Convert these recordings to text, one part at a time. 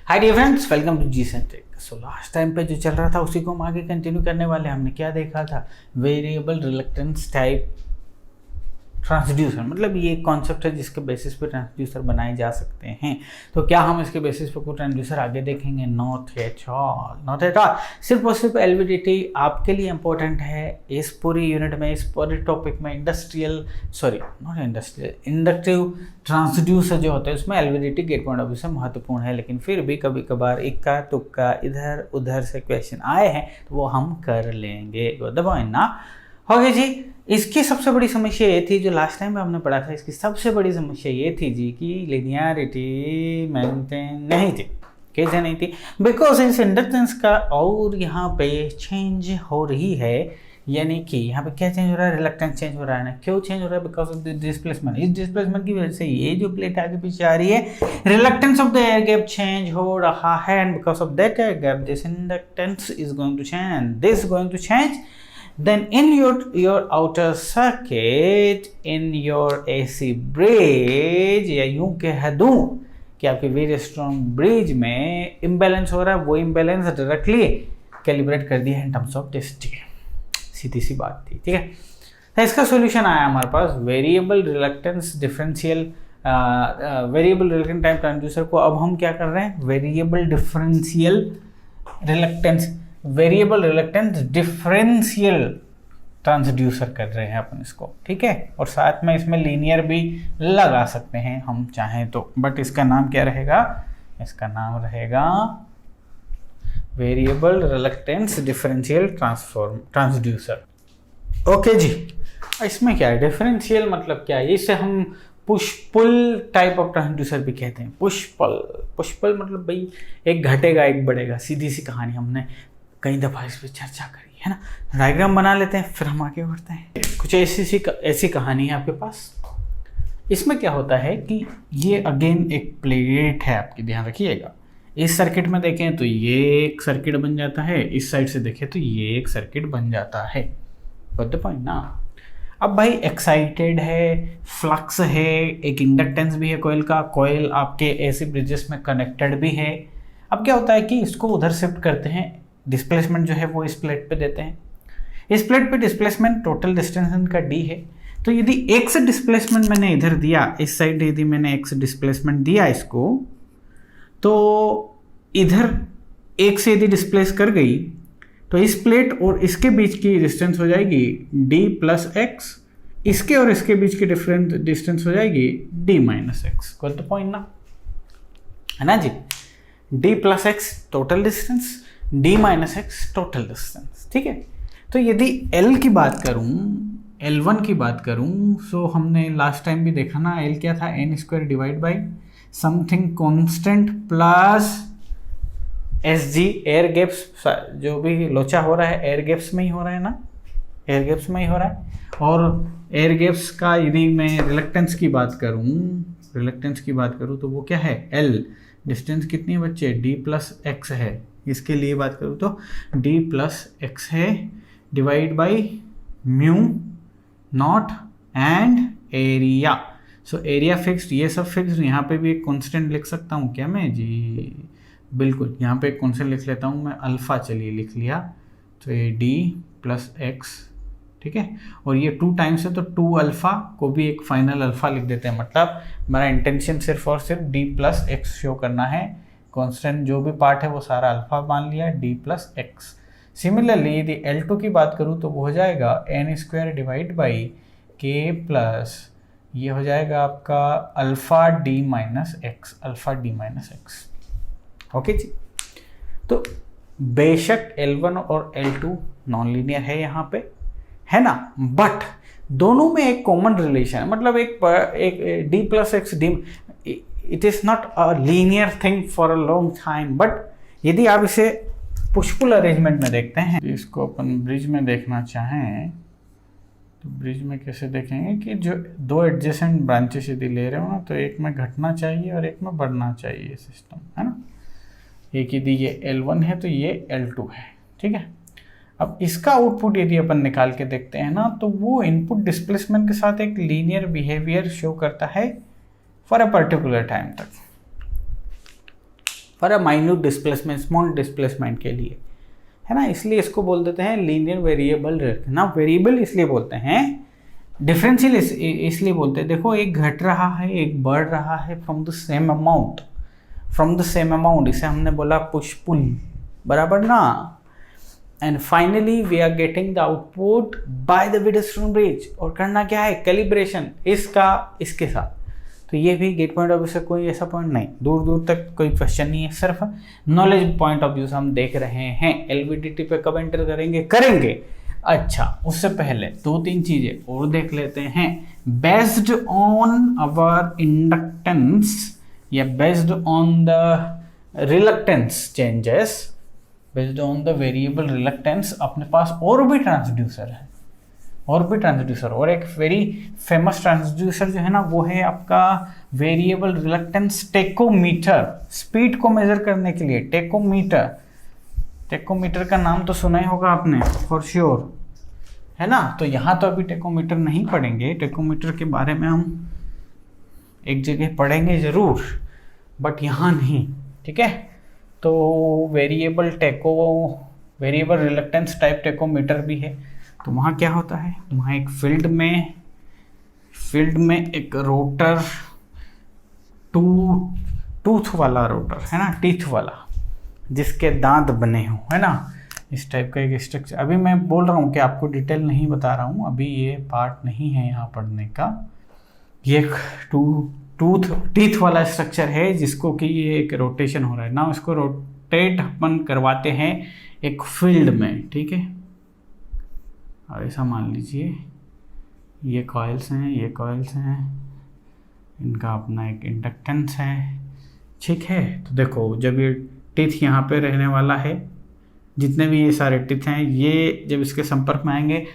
Hi dear friends, welcome to G centric. So last time पे जो चल रहा था उसी को हम आगे कंटिन्यू करने वाले हैं। हमने क्या देखा था? वेरिएबल रिलक्टेंस टाइप ट्रांसड्यूसर, मतलब ये एक कॉन्सेप्ट है जिसके बेसिस पे ट्रांसड्यूसर बनाए जा सकते हैं। तो क्या हम इसके बेसिस पे कोई ट्रांसड्यूसर आगे देखेंगे? Not at all, not at all. सिर्फ और सिर्फ एलवीडीटी आपके लिए इंपॉर्टेंट है इस पूरी यूनिट में, इस पूरे टॉपिक में। इंडक्टिव ट्रांसड्यूसर जो होते हैं उसमें LVDT get point of view से महत्वपूर्ण है, लेकिन फिर भी कभी कभार इक्का तुक्का इधर उधर से क्वेश्चन आए हैं तो वो हम कर लेंगे। ना हो गया जी। इसकी सबसे बड़ी समस्या ये थी, जो लास्ट टाइम में हमने पढ़ा था, इसकी सबसे बड़ी समस्या ये थी जी कि लिनियरिटी मेंटेन नहीं थी। कैसे नहीं थी? बिकॉज इस इंडक्टेंस का और यहाँ पे चेंज हो रही है, यानी कि यहाँ पे क्या चेंज हो रहा है? रिलक्टेंस चेंज हो रहा है ना। क्यों चेंज हो रहा है? Because of the displacement. इस डिस्प्लेसमेंट की वजह से ये जो प्लेट आगे पीछे आ रही है, reluctance of the air gap change हो रहा है, and because of that air gap this inductance is going to change, this going to change. Then in your outer circuit, in your AC bridge, या यूं कह दूं कि आपके very strong bridge में इम्बैलेंस हो रहा है, वो इम्बैलेंस डायरेक्टली कैलिब्रेट कर दिया है इन टर्म्स ऑफ टेस्ट। सीधी सी बात थी, ठीक है। तो इसका सॉल्यूशन आया हमारे पास variable reluctance differential variable reluctance type transducer को अब हम क्या कर रहे हैं? वेरिएबल रिलक्टेंस डिफरेंशियल ट्रांसड्यूसर कर रहे हैं अपन इसको, ठीक है। और साथ में इसमें लीनियर भी लगा सकते हैं हम चाहें तो, बट इसका नाम क्या रहेगा? इसका नाम रहेगा variable reluctance differential transducer. Okay जी। इसमें क्या है? डिफरेंशियल मतलब क्या है? इसे हम push pull type of transducer भी कहते हैं। पुश पुल मतलब भाई एक घटेगा एक बढ़ेगा, सीधी सी कहानी। हमने कई दफ़ा इस पर चर्चा करी है ना। डायग्राम बना लेते हैं फिर हम आगे बढ़ते हैं। कुछ ऐसी कहानी है आपके पास। इसमें क्या होता है कि ये अगेन एक प्लेट है आपकी, ध्यान रखिएगा। इस सर्किट में देखें तो ये एक सर्किट बन जाता है, इस साइड से देखें तो ये एक सर्किट बन जाता है। गॉट द पॉइंट ना। अब भाई एक्साइटेड है, फ्लक्स है, एक इंडक्टेंस भी है कोयल का, कोयल आपके एसी ब्रिजेस में कनेक्टेड भी है। अब क्या होता है कि इसको उधर शिफ्ट करते हैं, डिस्प्लेसमेंट जो है वो इस प्लेट पे देते हैं। इस प्लेट पे डिस्प्लेसमेंट टोटल डिस्टेंस इनका d है। तो यदि x डिस्प्लेसमेंट मैंने इधर दिया, इस साइड यदि मैंने x डिस्प्लेसमेंट दिया इसको, तो इधर एक से यदि डिस्प्लेस कर गई तो इस प्लेट और इसके बीच की डिस्टेंस हो जाएगी d प्लस एक्स, इसके और इसके बीच की डिस्टेंस हो जाएगी d minus x. Got the point ना, है ना जी। d plus x total distance, d minus x total distance, ठीक है। तो यदि L की बात करूं, L1 की बात करूं, सो हमने लास्ट टाइम भी देखा ना, L क्या था? n square divide by something constant plus SG, air gaps. जो भी लोचा हो रहा है एयर गैप्स में ही हो रहा है ना, एयर गैप्स में ही हो रहा है। और एयर गैप्स का यदि मैं रिलक्टेंस की बात करूं तो वो क्या है? L। डिस्टेंस कितनी है बच्चे? d प्लस एक्स है। इसके लिए बात करूँ तो d प्लस एक्स है divide by mu naught and area. So area fixed, ये सब फिक्स्ड। यहाँ पे भी एक कांस्टेंट लिख सकता हूँ क्या मैं जी? बिल्कुल, यहाँ पे एक कांस्टेंट लिख लेता हूँ मैं, अल्फ़ा। चलिए लिख लिया। तो ये d प्लस एक्स, ठीक है। और ये 2 टाइम्स है तो 2 अल्फ़ा को भी एक फाइनल अल्फ़ा लिख देते हैं। मतलब मेरा इंटेंशन सिर्फ और सिर्फ d प्लस एक्स शो करना है। कांस्टेंट जो भी पार्ट है वो सारा अल्फ़ा मान लिया, d प्लस एक्स। सिमिलरली यदि L2 की बात करूँ तो वो हो जाएगा n square divide by k plus ये हो जाएगा आपका alpha d minus x. Okay जी। तो बेशक L1 और L2 नॉन लीनियर है यहाँ पे, है ना, बट दोनों में एक कॉमन रिलेशन है। मतलब एक d plus x d, it is not a linear thing for a long time. But यदि आप इसे पुश पुल अरेंजमेंट में देखते हैं, इसको अपन ब्रिज में देखना चाहें तो ब्रिज में कैसे देखेंगे कि जो 2 एडजेसेंट ब्रांचेस यदि ले रहे हो ना, तो एक में घटना चाहिए और एक में बढ़ना चाहिए सिस्टम, है ना। एक यदि ये L1 है तो ये L2 है, ठीक है। अब इसका आउटपुट यदि अपन निकाल के देखते हैं ना, तो वो इनपुट डिस्प्लेसमेंट के साथ एक लीनियर बिहेवियर शो करता है फॉर अ पर्टिकुलर टाइम तक। For a minute displacement, small displacement के लिए, है ना। इसलिए इसको बोल देते हैं लीनियर वेरिएबल ना। वेरिएबल इसलिए बोलते हैं, डिफरेंशियल इसलिए बोलते हैं, देखो एक घट रहा है एक बढ़ रहा है फ्रॉम द सेम अमाउंट, इसे हमने बोला पुश पुल, बराबर ना। And finally we are getting the output by the Wheatstone bridge. और करना क्या है, कैलिब्रेशन इसका इसके साथ। तो ये भी गेट पॉइंट ऑफ व्यू से कोई ऐसा पॉइंट नहीं, दूर दूर तक कोई क्वेश्चन नहीं है, सिर्फ नॉलेज पॉइंट ऑफ व्यू से हम देख रहे हैं। एलवीडीटी पे कब एंटर करेंगे। अच्छा, उससे पहले 2-3 चीजें और देख लेते हैं। बेस्ड ऑन आवर इंडक्टेंस या based on the reluctance changes, based on the variable reluctance, अपने पास और भी ट्रांसड्यूसर है, और एक वेरी फेमस ट्रांसड्यूसर जो है ना, वो है आपका वेरिएबल रिलक्टेंस टेकोमीटर। स्पीड को मेजर करने के लिए टेकोमीटर का नाम तो सुना ही होगा आपने फॉर श्योर, है ना। तो यहाँ तो अभी टेकोमीटर नहीं पढ़ेंगे, टेकोमीटर के बारे में हम एक जगह पढ़ेंगे जरूर, बट यहाँ नहीं, ठीक है। तो वेरिएबल रिलक्टेंस टाइप टेकोमीटर भी है। तो वहाँ क्या होता है, वहाँ एक फील्ड में एक रोटर, टूथ वाला रोटर है ना, टीथ वाला, जिसके दांत बने हो, है ना, इस टाइप का एक स्ट्रक्चर। अभी मैं बोल रहा हूँ कि आपको डिटेल नहीं बता रहा हूँ, अभी ये पार्ट नहीं है यहाँ पढ़ने का। ये टीथ वाला स्ट्रक्चर है जिसको कि ये एक रोटेशन हो रहा है ना, इसको रोटेट अपन करवाते हैं एक फील्ड में, ठीक है। और ऐसा मान लीजिए ये कॉइल्स हैं, इनका अपना एक इंडक्टेंस है, ठीक है। तो देखो जब ये टीथ यहाँ पे रहने वाला है, जितने भी ये सारे टीथ हैं, ये जब इसके संपर्क में आएंगे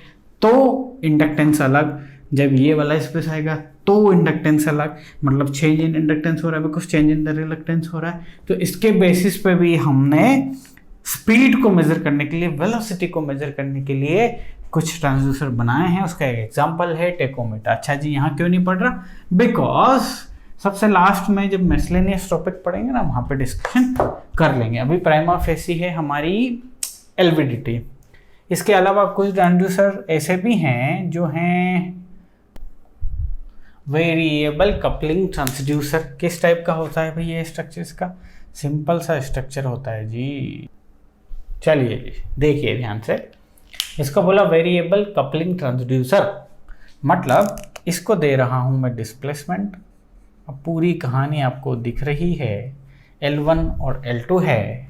तो इंडक्टेंस अलग, जब ये वाला स्पेस आएगा तो इंडक्टेंस अलग, मतलब चेंज इन इंडक्टेंस हो रहा है because change in the reluctance हो रहा है। तो इसके बेसिस पे भी हमने स्पीड को मेजर करने के लिए, वेलोसिटी को मेजर करने के लिए कुछ ट्रांसड्यूसर बनाए हैं। उसका एक एग्जांपल है टेकोमीटर। अच्छा जी, यहाँ क्यों नहीं पढ़ रहा, बिकॉज सबसे लास्ट में जब मिसलेनियस टॉपिक पढ़ेंगे ना, वहाँ पे डिस्कशन कर लेंगे। अभी प्राइमा फेसी है हमारी एलवीडीटी। इसके अलावा कुछ ट्रांसड्यूसर ऐसे भी हैं जो हैं वेरिएबल कपलिंग ट्रांसड्यूसर। किस टाइप का होता है भाई ये स्ट्रक्चर, इसका सिंपल सा स्ट्रक्चर होता है जी। चलिए जी देखिए ध्यान से, इसको बोला वेरिएबल कपलिंग ट्रांसड्यूसर, मतलब इसको दे रहा हूं मैं डिस्प्लेसमेंट। अब पूरी कहानी आपको दिख रही है, L1 और L2 है।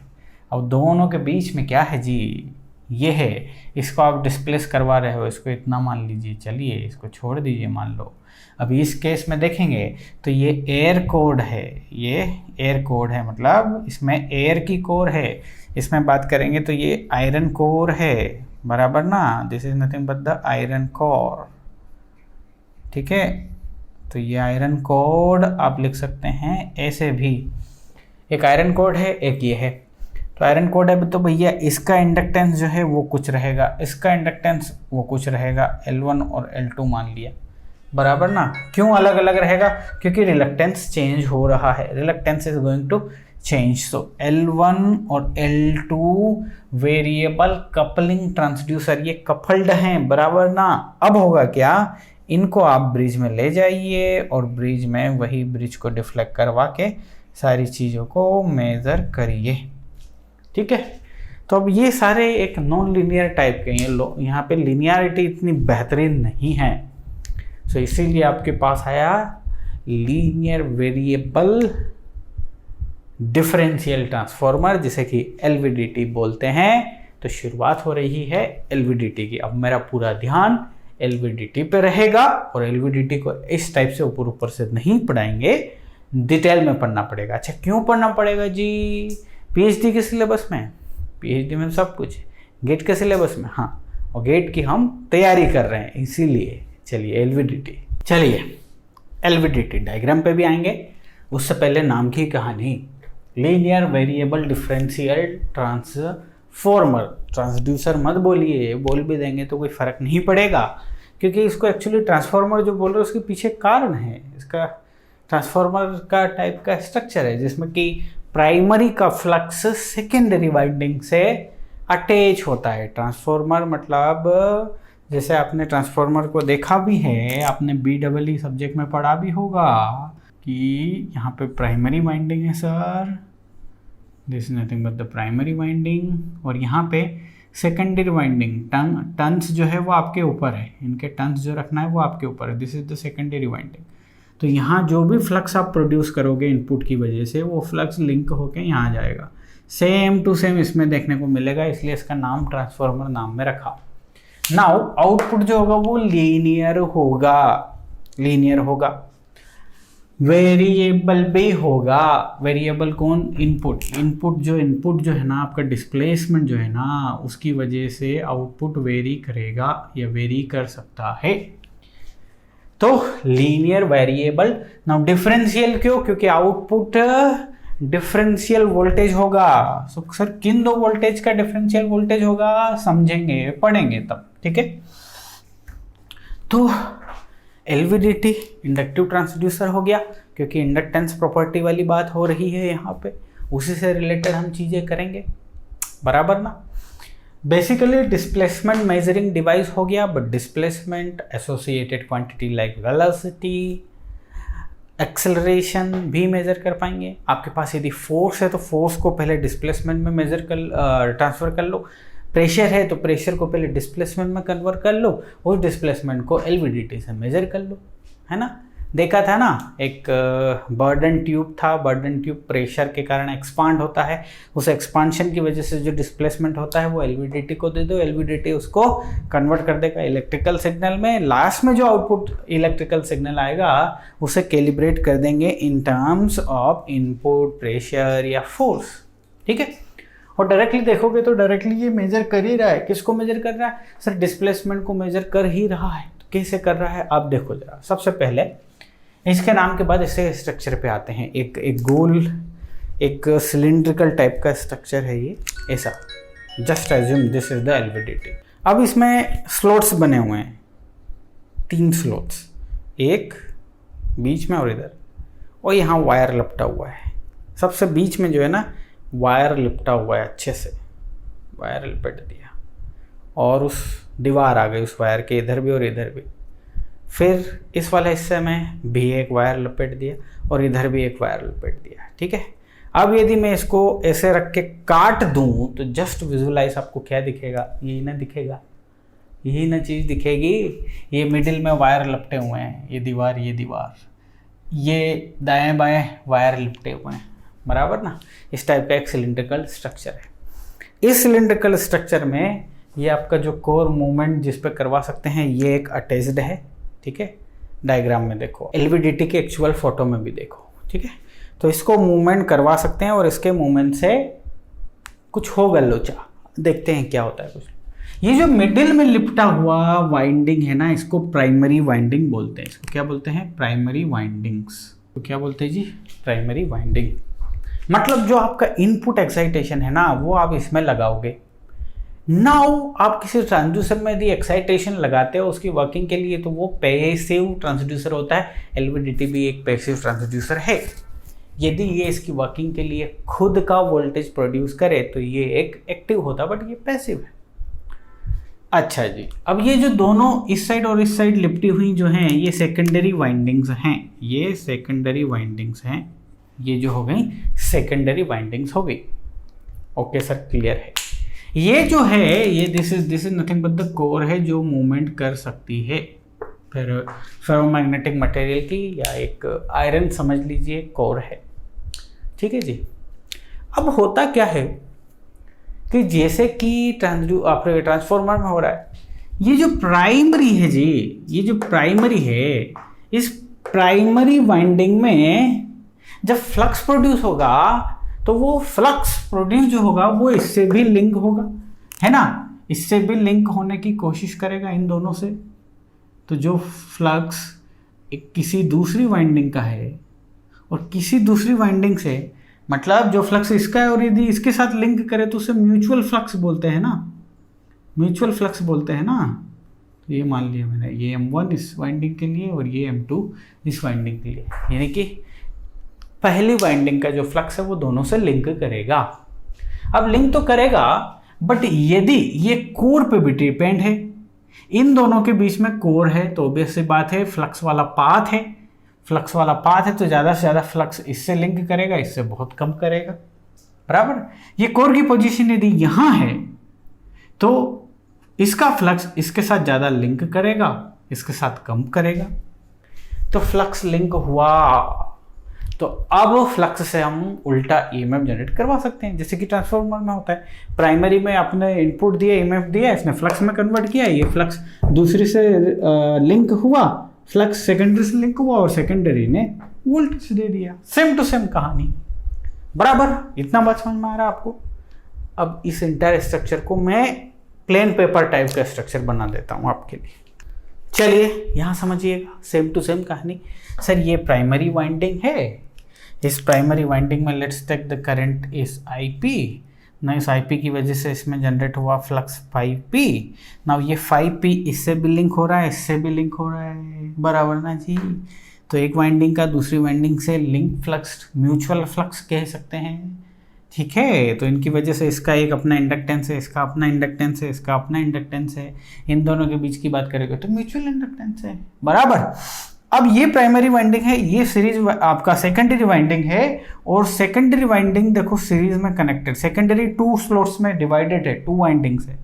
अब दोनों के बीच में क्या है जी, ये है। इसको आप डिस्प्लेस करवा रहे हो, इसको इतना मान लीजिए, चलिए इसको छोड़ दीजिए मान लो। अभी इस केस में देखेंगे तो ये एयर कोड है, ये एयर कोड है, मतलब इसमें एयर की कोर है। इसमें बात करेंगे तो ये आयरन कोर है, बराबर ना, this is nothing but the iron core, ठीक है। तो ये आयरन कोड आप लिख सकते हैं ऐसे भी, एक आयरन कोड है, एक ये है। तो आयरन कोड है तो भैया इसका इंडक्टेंस जो है वो कुछ रहेगा, इसका इंडक्टेंस वो कुछ रहेगा, L1 और L2 मान लिया, बराबर ना। क्यों अलग अलग रहेगा, क्योंकि रिलक्टेंस चेंज हो रहा है, reluctance is going to change. So L1 और L2 वेरिएबल कपलिंग ट्रांसड्यूसर, ये कपल्ड हैं, बराबर ना। अब होगा क्या, इनको आप ब्रिज में ले जाइए और ब्रिज में वही ब्रिज को डिफ्लेक्ट करवा के सारी चीज़ों को मेज़र करिए, ठीक है। तो अब ये सारे एक नॉन लीनियर टाइप के हैं, यहाँ पे लीनियरिटी इतनी बेहतरीन नहीं है। सो इसीलिए आपके पास आया लीनियर वेरिएबल डिफरेंशियल ट्रांसफॉर्मर, जिसे कि एलवीडीटी बोलते हैं। तो शुरुआत हो रही है एलवीडीटी की। अब मेरा पूरा ध्यान एलवीडीटी पे रहेगा और एलवीडीटी को इस टाइप से ऊपर ऊपर से नहीं पढ़ाएंगे, डिटेल में पढ़ना पड़ेगा। अच्छा क्यों पढ़ना पड़ेगा जी, पीएचडी के सिलेबस में, पीएचडी में सब कुछ, गेट के सिलेबस में, हाँ, और गेट की हम तैयारी कर रहे हैं इसीलिए। चलिए एलवीडीटी डायग्राम पे भी आएंगे, उससे पहले नाम की कहानी, linear variable differential transformer. Transducer मत बोलिए, बोल भी देंगे तो कोई फर्क नहीं पड़ेगा, क्योंकि इसको एक्चुअली ट्रांसफॉर्मर जो बोल रहे हैं उसके पीछे कारण है। इसका ट्रांसफॉर्मर का टाइप का स्ट्रक्चर है जिसमें कि प्राइमरी का फ्लक्स सेकेंडरी वाइंडिंग से अटैच होता है। ट्रांसफॉर्मर मतलब जैसे आपने ट्रांसफॉर्मर को देखा भी है, आपने BEE सब्जेक्ट में पढ़ा भी होगा कि यहाँ पे प्राइमरी वाइंडिंग है sir, this is nothing but the primary winding, और यहाँ पे सेकेंडरी वाइंडिंग। टर्न्स जो है वो आपके ऊपर है, इनके टर्न्स जो रखना है वो आपके ऊपर है, this is the secondary winding. तो यहाँ जो भी फ्लक्स आप प्रोड्यूस करोगे इनपुट की वजह से, वो फ्लक्स लिंक होके यहाँ जाएगा। सेम टू सेम इसमें देखने को मिलेगा, इसलिए इसका नाम ट्रांसफॉर्मर नाम में रखा। नाउ आउटपुट जो होगा वो लीनियर होगा, वेरिएबल भी होगा। वेरिएबल कौन? इनपुट जो है ना आपका, डिस्प्लेसमेंट जो है ना, उसकी वजह से आउटपुट वेरी करेगा या वेरी कर सकता है। तो लीनियर वेरिएबल। नाउ डिफरेंशियल क्यों? क्योंकि आउटपुट डिफरेंशियल वोल्टेज होगा। सर किन दो वोल्टेज का डिफरेंशियल वोल्टेज होगा? समझेंगे, पढ़ेंगे तब, ठीक है। तो LVDT इंडक्टिव ट्रांसड्यूसर हो गया, क्योंकि इंडक्टेंस प्रॉपर्टी वाली बात हो रही है यहाँ पे, उसी से रिलेटेड हम चीज़ें करेंगे, बराबर ना। बेसिकली डिस्प्लेसमेंट मेजरिंग डिवाइस हो गया, but displacement associated quantity like velocity, acceleration भी मेजर कर पाएंगे। आपके पास यदि फोर्स है तो फोर्स को पहले डिस्प्लेसमेंट में ट्रांसफ़र कर लो, प्रेशर है तो प्रेशर को पहले डिस्प्लेसमेंट में कन्वर्ट कर लो, उस डिस्प्लेसमेंट को LVDT से मेजर कर लो, है ना। देखा था ना, एक बर्डन ट्यूब था, बर्डन ट्यूब प्रेशर के कारण एक्सपांड होता है, उस एक्सपांशन की वजह से जो डिस्प्लेसमेंट होता है वो LVDT को दे दो, LVDT उसको कन्वर्ट कर देगा इलेक्ट्रिकल सिग्नल में। लास्ट में जो आउटपुट इलेक्ट्रिकल सिग्नल आएगा उसे कैलिब्रेट कर देंगे इन टर्म्स ऑफ इनपुट प्रेशर या फोर्स, ठीक है। और डायरेक्टली देखोगे तो डायरेक्टली ये मेजर कर ही रहा है। किसको मेजर कर रहा है? सर डिस्प्लेसमेंट को मेजर कर ही रहा है। तो कैसे कर रहा है आप देखो जरा। सबसे पहले इसके नाम के बाद इससे स्ट्रक्चर पे आते हैं। एक गोल, एक सिलिंड्रिकल टाइप का स्ट्रक्चर है ये, ऐसा। Just assume this is the LVDT। अब इसमें स्लॉट्स बने हुए हैं, 3 स्लॉट्स, एक बीच में और इधर, और यहाँ वायर लपटा हुआ है। सबसे बीच में जो है ना वायर लिपटा हुआ है, अच्छे से वायर लिपट दिया, और उस दीवार आ गई उस वायर के, इधर भी और इधर भी। फिर इस वाले हिस्से में भी एक वायर लपेट दिया और इधर भी एक वायर लपेट दिया, ठीक है। अब यदि मैं इसको ऐसे रख के काट दूं तो जस्ट विजुलाइज आपको क्या दिखेगा? यही ना दिखेगा, यही ना चीज़ दिखेगी। ये मिडिल में वायर लपटे हुए हैं, ये दीवार, ये दाएं बाएं वायर लिपटे हुए हैं, बराबर ना। इस टाइप का एक सिलिंड्रिकल स्ट्रक्चर है। इस सिलिंड्रिकल स्ट्रक्चर में ये आपका जो कोर मूवमेंट जिस पे करवा सकते हैं, ये एक अटैच्ड है, ठीक है। डायग्राम में देखो, LVDT के एक्चुअल फोटो में भी देखो, ठीक है। तो इसको मूवमेंट करवा सकते हैं और इसके मूवमेंट से कुछ होगा लोचा, देखते हैं क्या होता है कुछ। ये जो मिडिल में लिपटा हुआ वाइंडिंग है ना, इसको प्राइमरी वाइंडिंग बोलते हैं। इसको क्या बोलते हैं? Primary windings. तो क्या बोलते हैं जी? Primary winding. मतलब जो आपका इनपुट एक्साइटेशन है ना, वो आप इसमें लगाओगे। नाउ आप किसी ट्रांसड्यूसर में यदि एक्साइटेशन लगाते हो उसकी वर्किंग के लिए, तो वो पैसिव ट्रांसड्यूसर होता है। LVDT भी एक पैसिव ट्रांसड्यूसर है। यदि ये इसकी वर्किंग के लिए खुद का वोल्टेज प्रोड्यूस करे तो ये एक एक्टिव होता, बट ये पैसिव है। अच्छा जी, अब ये जो दोनों इस साइड और इस साइड लिपटी हुई जो हैं, ये सेकेंडरी वाइंडिंग्स हैं। ये सेकेंडरी वाइंडिंग्स हैं, ये जो हो गई सेकेंडरी वाइंडिंग्स हो गई। ओके सर, क्लियर है। ये जो है, ये this is nothing but the core है जो मूवमेंट कर सकती है। फिर फेरोमैग्नेटिक मटेरियल की या एक आयरन समझ लीजिए कोर है, ठीक है जी। अब होता क्या है कि जैसे कि ट्रांसफॉर्मर में हो रहा है, ये जो प्राइमरी है जी, ये जो प्राइमरी है, इस प्राइमरी वाइंडिंग में जब फ्लक्स प्रोड्यूस होगा तो वो फ्लक्स प्रोड्यूस जो होगा वो इससे भी लिंक होगा, है ना। इससे भी लिंक होने की कोशिश करेगा इन दोनों से। तो जो फ्लक्स एक किसी दूसरी वाइंडिंग का है और किसी दूसरी वाइंडिंग से, मतलब जो फ्लक्स इसका है और यदि इसके साथ लिंक करे तो उसे म्यूचुअल फ्लक्स बोलते हैं ना, म्यूचुअल फ्लक्स बोलते हैं ना। तो ये मान लिया मैंने, ये M1 इस वाइंडिंग के लिए और ये M2 इस वाइंडिंग के लिए, यानी कि पहली वाइंडिंग का जो फ्लक्स है वो दोनों से लिंक करेगा। अब लिंक तो करेगा, बट यदि ये कोर पे भी डिपेंड है, इन दोनों के बीच में कोर है, तो ऑब्वियस सी बात है फ्लक्स वाला पाथ है, फ्लक्स वाला पाथ है तो ज़्यादा से ज़्यादा फ्लक्स इससे लिंक करेगा, इससे बहुत कम करेगा। बराबर। ये कोर की पोजीशन यदि यहाँ है तो इसका फ्लक्स इसके साथ ज़्यादा लिंक करेगा, इसके साथ कम करेगा, तो फ्लक्स लिंक हुआ। तो अब फ्लक्स से हम उल्टा ईएमएफ जनरेट करवा सकते हैं, जैसे कि ट्रांसफार्मर में होता है। प्राइमरी में आपने इनपुट दिया, ईएमएफ दिया, इसने फ्लक्स में कन्वर्ट किया, ये फ्लक्स दूसरी से लिंक हुआ, फ्लक्स सेकेंडरी से लिंक हुआ और सेकेंडरी ने वोल्टेज दे दिया। सेम टू सेम कहानी। बराबर। इतना बात समझ में आ रहा है आपको? अब इस इंटायर स्ट्रक्चर को मैं प्लेन पेपर टाइप का स्ट्रक्चर बना देता हूँ आपके लिए। चलिए यहाँ समझिएगा, सेम टू सेम कहानी। सर ये प्राइमरी वाइंडिंग है, इस प्राइमरी वाइंडिंग में let's take the current is IP ना, इस IP की वजह से इसमें जनरेट हुआ फ्लक्स 5P ना। ये 5P इससे भी लिंक हो रहा है, इससे भी लिंक हो रहा है, बराबर ना जी। तो एक वाइंडिंग का दूसरी वाइंडिंग से लिंक फ्लक्स, म्यूचुअल फ्लक्स कह सकते हैं, ठीक है। तो इनकी वजह से इसका एक अपना इंडक्टेंस है, इसका अपना इंडक्टेंस है, इसका अपना इंडक्टेंस है, इन दोनों के बीच की बात करेंगे तो म्यूचुअल इंडक्टेंस है। बराबर। अब ये प्राइमरी वाइंडिंग है, ये सीरीज आपका सेकेंडरी वाइंडिंग है, और सेकेंडरी वाइंडिंग देखो सीरीज में कनेक्टेड, सेकेंडरी 2 स्लॉट्स में डिवाइडेड है, 2 वाइंडिंग्स है,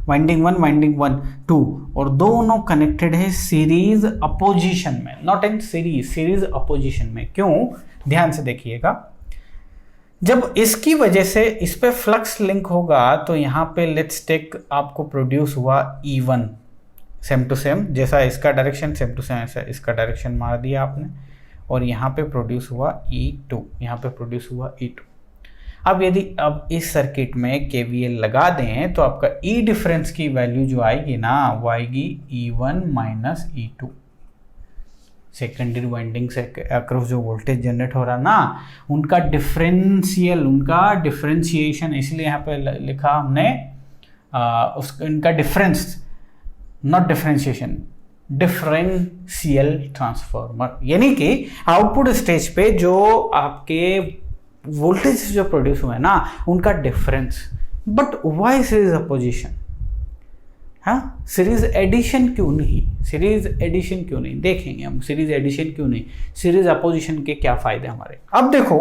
वाइंडिंग 1, वाइंडिंग 1, 2, और दोनों कनेक्टेड है सीरीज अपोजिशन में, not in series, series opposition में। क्यों? ध्यान से देखिएगा, जब इसकी वजह से इस पे फ्लक्स लिंक होगा तो यहाँ पे लेट्स टेक आपको प्रोड्यूस हुआ E1, सेम टू सेम, जैसा इसका डायरेक्शन सेम टू सेम ऐसा इसका डायरेक्शन मार दिया आपने, और यहाँ पे प्रोड्यूस हुआ E2, यहाँ पे प्रोड्यूस हुआ E2। अब यदि अब इस सर्किट में KVL लगा दें तो आपका E डिफरेंस की वैल्यू जो आएगी ना, वो आएगी E1 minus E2। Secondary winding से अक्रॉस जो वोल्टेज जनरेट हो रहा ना, उनका डिफरेंशियल, उनका डिफरेंशिएशन, इसलिए यहाँ पे लिखा हमने इनका difference, not differentiation, differential transformer, यानी कि आउटपुट स्टेज पे जो आपके वोल्टेज जो प्रोड्यूस हुए ना उनका difference. But why series opposition? हाँ, सीरीज एडिशन क्यों नहीं? सीरीज एडिशन क्यों नहीं? देखेंगे हम सीरीज एडिशन क्यों नहीं, सीरीज अपोजिशन के क्या फायदे हमारे। अब देखो,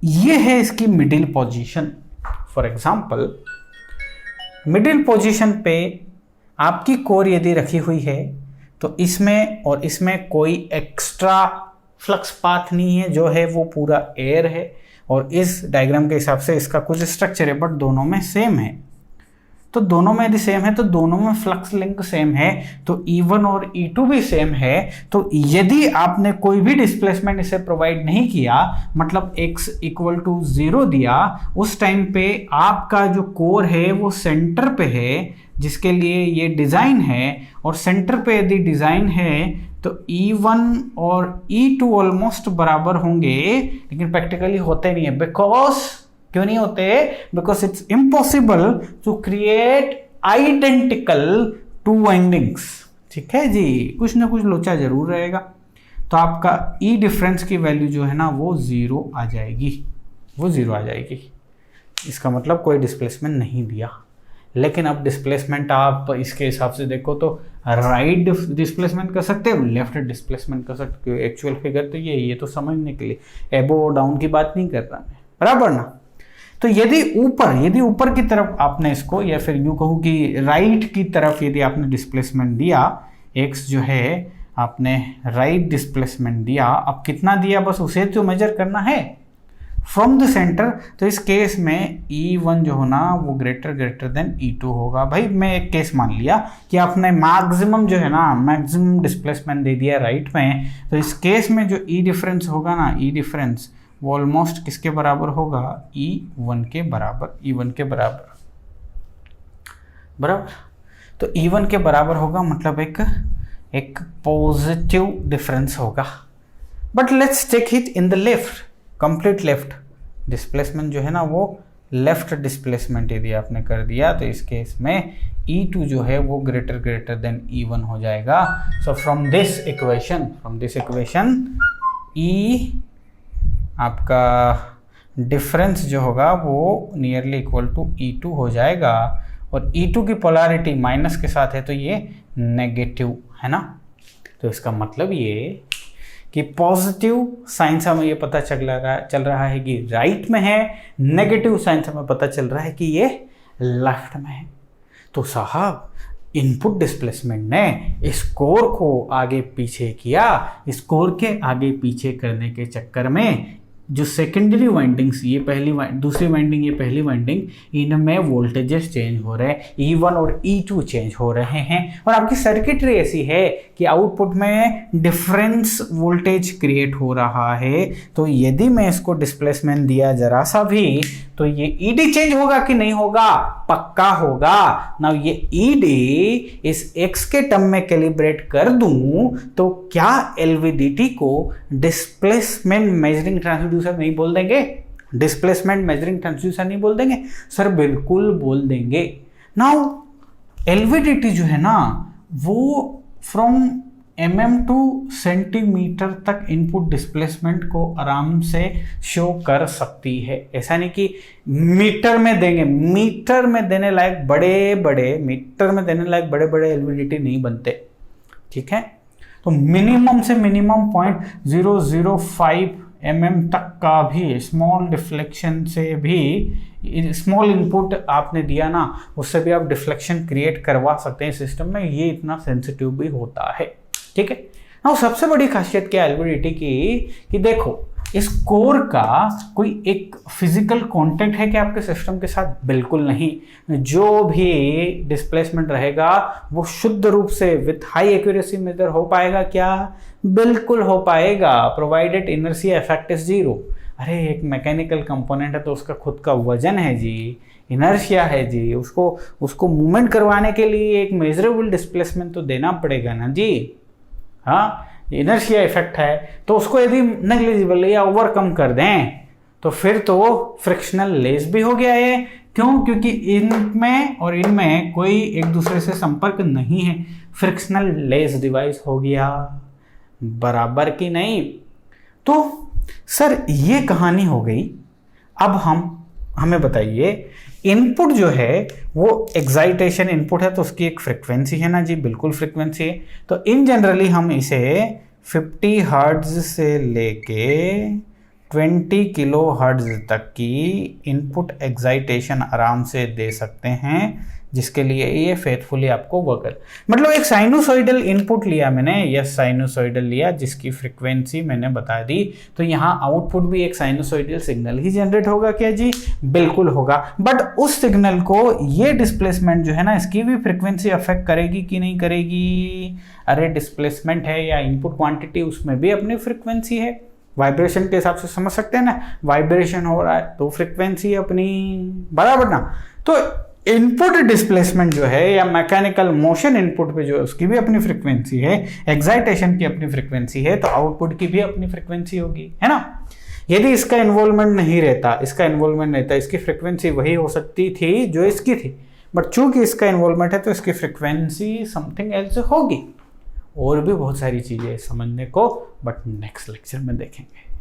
ये है इसकी middle position. For example, middle position पे आपकी कोर यदि रखी हुई है तो इसमें और इसमें कोई एक्स्ट्रा फ्लक्स पाथ नहीं है, जो है वो पूरा एयर है, और इस डायग्राम के हिसाब से इसका कुछ स्ट्रक्चर है, बट दोनों में सेम है। तो दोनों में यदि सेम है तो दोनों में फ्लक्स लिंक सेम है, तो E1 और E2 भी सेम है। तो यदि आपने कोई भी डिस्प्लेसमेंट इसे प्रोवाइड नहीं किया, मतलब x इक्वल टू 0 दिया, उस टाइम पे आपका जो कोर है वो सेंटर पे है, जिसके लिए ये डिज़ाइन है, और सेंटर पे यदि डिज़ाइन है तो E1 और E2 ऑलमोस्ट बराबर होंगे, लेकिन प्रैक्टिकली होते नहीं है। बिकॉज क्यों नहीं होते? Because it's impossible to create identical 2 windings. ठीक है जी, कुछ ना कुछ लोचा जरूर रहेगा। तो आपका E डिफरेंस की वैल्यू जो है ना वो 0 आ जाएगी, वो 0 आ जाएगी। इसका मतलब कोई डिस्प्लेसमेंट नहीं दिया। लेकिन अब डिस्प्लेसमेंट आप इसके हिसाब से देखो तो राइट डिस्प्लेसमेंट कर सकते हो, लेफ्ट डिस्प्लेसमेंट कर सकते हो। एक्चुअल फिगर तो ये तो समझने के लिए, एबो और डाउन की बात नहीं कर रहा मैं, बराबर ना। तो यदि ऊपर की तरफ आपने इसको, या फिर यूँ कहूँ कि राइट की तरफ यदि आपने डिस्प्लेसमेंट दिया, एक्स जो है आपने राइट डिस्प्लेसमेंट दिया, अब कितना दिया बस उसे तो मेजर करना है फ्रॉम द सेंटर। तो इस केस में E1 जो होना वो ग्रेटर देन E2 होगा। भाई मैं एक केस मान लिया कि आपने मैक्सिमम जो है ना, मैक्सिमम डिस्प्लेसमेंट दे दिया राइट में, तो इस केस में जो E डिफरेंस होगा ना, E डिफरेंस वो ऑलमोस्ट किसके बराबर होगा? E1 के बराबर, बराबर। तो E1 के बराबर होगा, मतलब एक पॉजिटिव डिफरेंस होगा। But let's take it in the left, complete left displacement जो है ना वो लेफ्ट डिस्प्लेसमेंट यदि आपने कर दिया, तो इस केस में E2 जो है वो ग्रेटर देन E1 हो जाएगा। So from this equation E आपका डिफरेंस जो होगा वो नियरली इक्वल टू E2 हो जाएगा, और E2 की पोलैरिटी माइनस के साथ है तो ये नेगेटिव है ना। तो इसका मतलब ये कि पॉजिटिव साइन से हमें ये पता चल रहा है कि राइट में है, नेगेटिव साइन से हमें पता चल रहा है कि ये लेफ्ट में है। तो साहब इनपुट डिस्प्लेसमेंट ने स्कोर को आगे पीछे किया, स्कोर के आगे पीछे करने के चक्कर में जो सेकेंडरी वाइंडिंग्स, ये पहली दूसरी वाइंडिंग, ये पहली वाइंडिंग, इनमें वोल्टेजेस चेंज हो रहे हैं, E1 और E2 चेंज हो रहे हैं, और आपकी सर्किटरी ऐसी है कि आउटपुट में डिफरेंस वोल्टेज क्रिएट हो रहा है। तो यदि मैं इसको डिस्प्लेसमेंट दिया जरा सा भी तो ये ED चेंज होगा कि नहीं होगा? पक्का होगा ना। ये ED इस X के टर्म में कैलिब्रेट कर दूं तो क्या LVDT को डिस्प्लेसमेंट मेजरिंग ट्रांसड्यूसर नहीं बोल देंगे? डिस्प्लेसमेंट मेजरिंग ट्रांसड्यूसर नहीं बोल देंगे? सर बिल्कुल बोल देंगे। नाउ LVDT जो है ना वो फ्रॉम mm टू सेंटीमीटर तक इनपुट डिस्प्लेसमेंट को आराम से शो कर सकती है। ऐसा नहीं कि मीटर में देंगे, मीटर में देने लायक बड़े बड़े LVDT नहीं बनते, ठीक है। तो मिनिमम से मिनिमम 0.005 mm तक का भी स्मॉल डिफ्लेक्शन से भी, स्मॉल इनपुट आपने दिया ना, उससे भी आप डिफ्लेक्शन क्रिएट करवा सकते हैं सिस्टम में। ये इतना सेंसिटिव भी होता है, ठीक है। अब सबसे बड़ी खासियत क्या है LVDT की कि देखो इस कोर का कोई एक फिजिकल कांटेक्ट है क्या आपके सिस्टम के साथ? बिल्कुल नहीं। जो भी डिस्प्लेसमेंट रहेगा वो शुद्ध रूप से विथ हाई एक्यूरेसी मेजर हो पाएगा क्या? बिल्कुल हो पाएगा, प्रोवाइडेड इनर्शिया इफेक्ट इज 0। अरे एक मैकेनिकल कंपोनेंट है तो उसका खुद का वजन है जी, इनर्शिया है जी, उसको मूवमेंट करवाने के लिए एक मेजरेबल डिस्प्लेसमेंट तो देना पड़ेगा ना जी। हाँ, इनर्शिया इफेक्ट है तो उसको यदि नेग्लिजिबल या ओवरकम कर दें तो फिर तो फ्रिक्शनल लेस भी हो गया है। क्यों? क्योंकि इनमें और इनमें कोई एक दूसरे से संपर्क नहीं है, फ्रिक्शनल लेस डिवाइस हो गया, बराबर की नहीं। तो सर ये कहानी हो गई। अब हमें बताइए, इनपुट जो है वो एक्साइटेशन इनपुट है तो उसकी एक फ्रिक्वेंसी है ना जी, बिल्कुल फ्रिक्वेंसी है। तो इन जनरली हम इसे 50 हर्ट्ज से लेके 20 किलो हर्ट्ज तक की इनपुट एक्साइटेशन आराम से दे सकते हैं, जिसके लिए ये फेथफुली आपको वर्क, मतलब एक साइनोसॉइडल इनपुट लिया मैंने, यस साइनोसॉइडल लिया, जिसकी फ्रीक्वेंसी मैंने बता दी। तो यहाँ आउटपुट भी एक साइनोसॉइडल सिग्नल ही जनरेट होगा क्या जी? बिल्कुल होगा। बट उस सिग्नल को ये डिस्प्लेसमेंट जो है ना, इसकी भी फ्रीक्वेंसी अफेक्ट करेगी कि नहीं करेगी? अरे डिस्प्लेसमेंट है या इनपुट क्वांटिटी, उसमें भी अपनी फ्रीक्वेंसी है। वाइब्रेशन के हिसाब से समझ सकते हैं ना, वाइब्रेशन हो रहा है तो फ्रीक्वेंसी अपनी, बराबर ना। तो इनपुट डिस्प्लेसमेंट जो है या मैकेनिकल मोशन इनपुट पे जो है उसकी भी अपनी फ्रीक्वेंसी है, एक्साइटेशन की अपनी फ्रीक्वेंसी है, तो आउटपुट की भी अपनी फ्रीक्वेंसी होगी, है ना। यदि इसका इन्वॉल्वमेंट नहीं रहता, इसकी फ्रीक्वेंसी वही हो सकती थी जो इसकी थी, बट चूंकि इसका इन्वॉल्वमेंट है तो इसकी फ्रीक्वेंसी समथिंग एल्स होगी। और भी बहुत सारी चीजें समझने को, बट नेक्स्ट लेक्चर में देखेंगे।